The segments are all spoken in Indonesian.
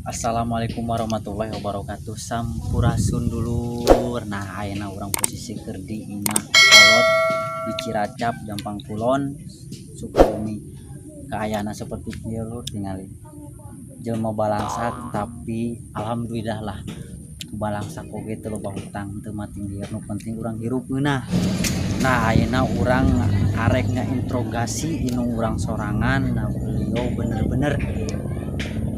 Assalamualaikum warahmatullahi wabarakatuh. Sampurasun dulur. Nah, ayeuna urang posisi keur di imah kolot di Ciracap, Gampang Kulon, Sukabumi. Kaayana seperti ieu tingali. Jelema balangsak tapi alhamdulillah lah. Balangsak oge teu loba hutang, teu mati lieur, nu penting urang hirup ngeunah. Nah, ayeuna urang arek ngainterogasi inu urang sorangan. Nah, beliau bener-bener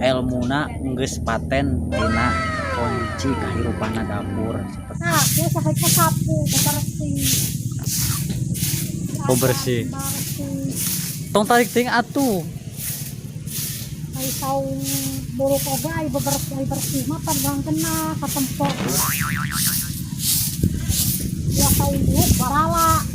elmuna geus paten tina kunci kahirupana dapur seperti Nah, dia sampai ke sapu, bersih. bersih. Bersih. Tong tarik ting atuh. Ay saung bulu koga ay bersih mah padang kena katempok. Ya saung bulu barala.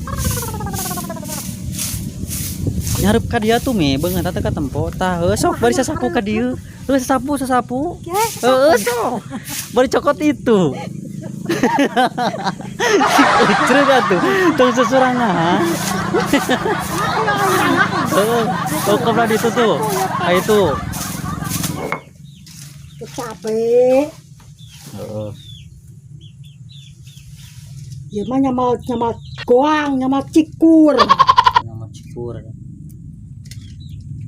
Nyarep ka dieu tuh me beungeut teh ka tempo. Tah heuh sok bari sasapu ka dieu. Heuh sasapu. Heuh sok. Bari cokot itu. Ucreg atuh. Tong sesorangan. Heuh, tong kabla ditu tuh. Aya itu. Cabe. Heeh. Ieu mah nyamal goang, nyamal cikur. Nama cikur.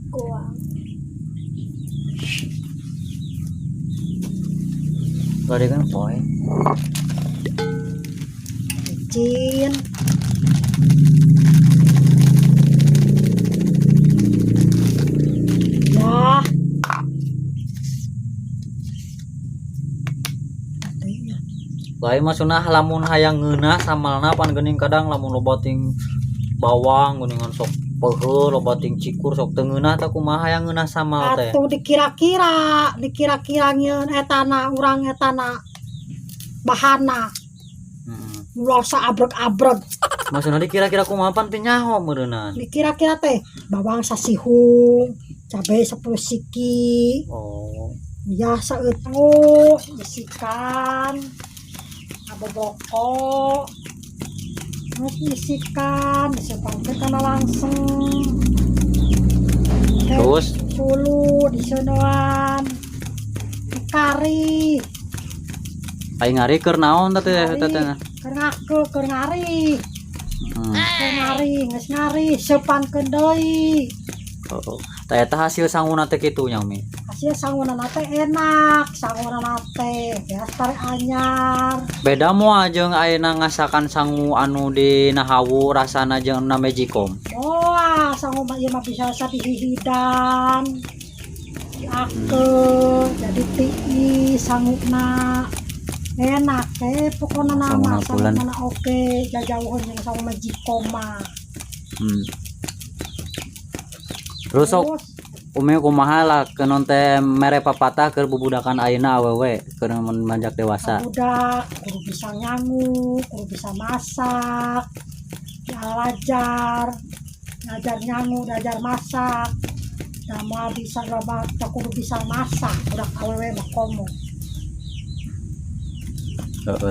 Goang. Tadi kan poe. Cin. Wah. Lain maksudna lamun hayang ngeunah samalna pan geuning kadang lamun loba ting bawang geuningan sok peuheuh loba ting cikur sok teu ngeunah tah kumaha hayang ngeunah samal teh. Atuh dikira-kira nyeun etana urang etana bahana. Heeh. Ulosa abreg-abreg. Maksudna dikira-kira kumaha pan teh nyaho meureunan. Dikira-kira teh bawang sasihung, cabai 10 siki, Oh. ya saeutu isikan, abobroko, terus isikan, disimpan kana langsung. Terus Dulu diseunoan kari, aing ngari keur naon teh teh. keur ngari, geus ngari, seupankeun deui. Oh. Tah eta hasil sanguna teh kitu nya mi. Hasil sangunana teh enak, sangunana teh beas tare anyar. Beda moal jeung ayeuna ngasakan sangu anu dina hawu rasana jeung na Magicom. Wah, sangu mah ieu mah bisa dihihidan. Diake, jadi tiis sanguna. Enak teh pokona nama Sanguna bulan. sanguna oke, jauheun jeung sangu Magicom mah. Terus sok umi kumaha lah kenon teh mere papatah keur bubudakan ayeuna awewe keur manjak dewasa. Budak kudu bisa nyangu, kudu bisa masak. Ngajar nyangu, ngajar masak. Da moal bisa loba kudu bisa masak, budak awewe mah komo.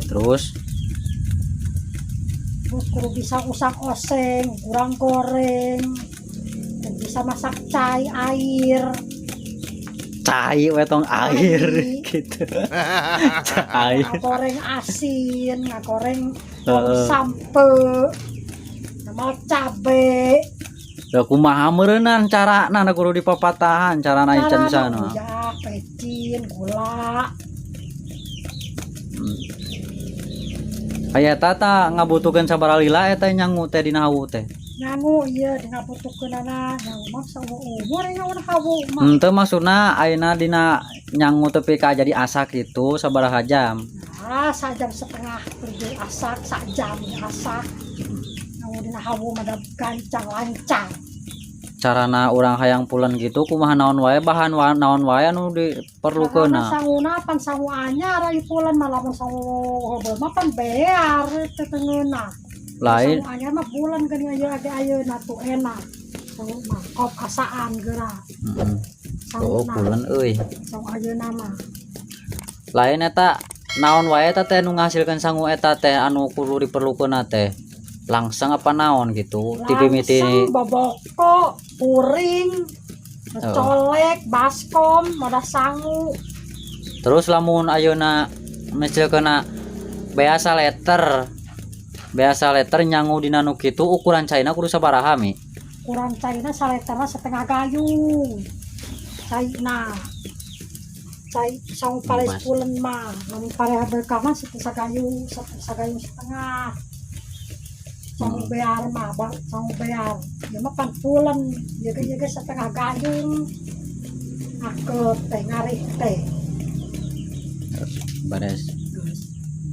Terus Kudu bisa usang oseng, kurang goreng. Dan bisa masak cai air. cai we tong air Cai. gitu. Cai. Ngagoreng asin, ngagoreng Heeh. sampe, sama cabe. Da kumaha meureunan carana na kudu dipapatahan carana ican di sana. Ya, pecin, gula. Aya tata ngabutuhkeun sabaraha lila eta nyangu teh dina hawu teh. Nyangu ieu dina butuhkeunana nyangu mah saumur nyangu hawu mah. Henteu maksudna ayeuna dina nyangu tepi ka jadi asak itu sabaraha jam? Nah, sajam setengah pergi asak, sajam asak. Nyangu dina hawu mah da gancang lancang. Carana urang hayang pulen gitu kumaha naon wae bahan naon wae anu diperlukeunna. Sanguna pan sangu anyar ari pulen mah lamun sangu heubeul mah pan bear tetengeuna. Lain Sangu anyar mah pulen geuning aya age ayeuna tuh enak. Sangu mah kop asaan geura. oh pulen euy. Sangu ayeuna mah. Lain eta naon wae eta teh nu ngahasilkeun sangu eta teh anu kudu diperlukeunna teh. Langsung apa naon gitu tipimiti Langsung boboko, puring, colek, baskom, moda sangu. Terus lamun ayeuna misalkeuna biasa letter nyangu dina nu kitu ukuran caina kudu sabaraha mi? Kurang caina saleterna setengah gayung. Caina. Cai sang pares Bas. pulen mah, namun pareha berkah mah sagayung setengah. Sang bear mah, sang bear. Ya mah pan pulen, jaga setengah gayung. Akep teh ngarih teh. Bares